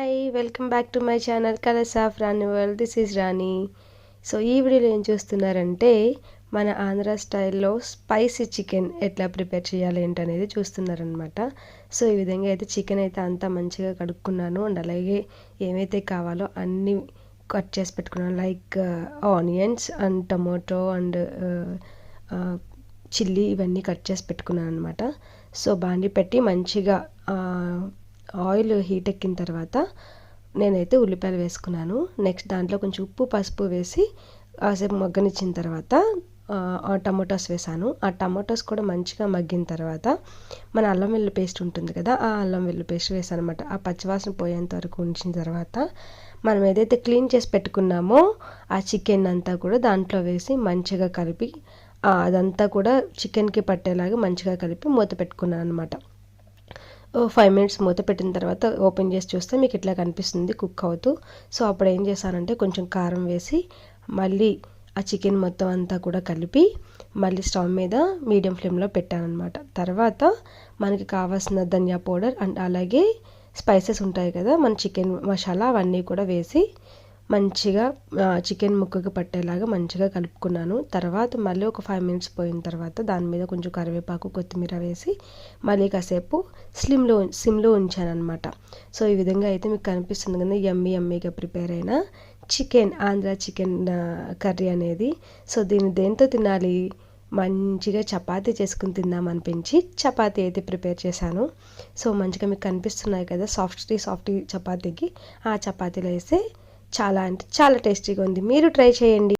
Hi welcome back to my channel colours of Rani world. This is Rani. So ఈ వీడియోలో ఏం చూస్తున్నారంటే మన ఆంధ్ర స్టైల్లో స్పైసీ చికెన్ ఎట్లా ప్రిపేర్ చేయాలి ఏంటనేది చూస్తున్నారనమాట. సో ఈ విధంగా అయితే చికెన్ అయితే అంతా మంచిగా కడుక్కున్నాను అండ్ అలాగే ఏమైతే కావాలో అన్నీ కట్ చేసి పెట్టుకున్నాను. Like onions and tomato and chilli ఇవన్నీ కట్ చేసి పెట్టుకున్నాను అనమాట. సో బాండి పెట్టి మంచిగా ఆయిల్ హీట్ ఎక్కిన తర్వాత నేనైతే ఉల్లిపాయలు వేసుకున్నాను. నెక్స్ట్ దాంట్లో కొంచెం ఉప్పు పసుపు వేసి కాసేపు మగ్గనిచ్చిన తర్వాత టమోటాస్ వేసాను. ఆ టమోటాస్ కూడా మంచిగా మగ్గిన తర్వాత మన అల్లం వెల్లుల్లి పేస్ట్ ఉంటుంది కదా, ఆ అల్లం వెల్లుల్లి పేస్ట్ వేసాను అనమాట. ఆ పచ్చివాసన పోయేంత వరకు ఉంచిన తర్వాత మనం ఏదైతే క్లీన్ చేసి పెట్టుకున్నామో ఆ చికెన్ అంతా కూడా దాంట్లో వేసి మంచిగా కలిపి అదంతా కూడా చికెన్కి పట్టేలాగా మంచిగా కలిపి మూత పెట్టుకున్నాను అనమాట. 5 minutes మూత పెట్టిన తర్వాత ఓపెన్ చేసి చూస్తే మీకు ఇట్లా కనిపిస్తుంది కుక్ అవుతూ. సో అప్పుడు ఏం చేశానంటే కొంచెం కారం వేసి మళ్ళీ ఆ చికెన్ మొత్తం అంతా కూడా కలిపి మళ్ళీ స్టవ్ మీద మీడియం ఫ్లేమ్లో పెట్టానమాట. తర్వాత మనకి కావాల్సిన ధనియా పౌడర్ అండ్ అలాగే స్పైసెస్ ఉంటాయి కదా, మన చికెన్ మసాలా అవన్నీ కూడా వేసి మంచిగా చికెన్ ముక్కకు పట్టేలాగా మంచిగా కలుపుకున్నాను. తర్వాత మళ్ళీ ఒక 5 minutes పోయిన తర్వాత దాని మీద కొంచెం కరివేపాకు కొత్తిమీర వేసి మళ్ళీ కాసేపు సిమ్లో ఉంచాను అనమాట. సో ఈ విధంగా అయితే మీకు కనిపిస్తుంది కదా యమ్మీగా ప్రిపేర్ అయిన చికెన్ ఆంధ్ర చికెన్ కర్రీ అనేది. సో దీన్ని దేంతో తినాలి, మంచిగా చపాతీ చేసుకుని తిందాం అనిపించి చపాతీ అయితే ప్రిపేర్ చేశాను. సో మంచిగా మీకు కనిపిస్తున్నాయి కదా సాఫ్ట్ చపాతీకి, ఆ చపాతీలో వేస్తే చాలా అంటే చాలా టేస్టీగా ఉంది. మీరు ట్రై చేయండి.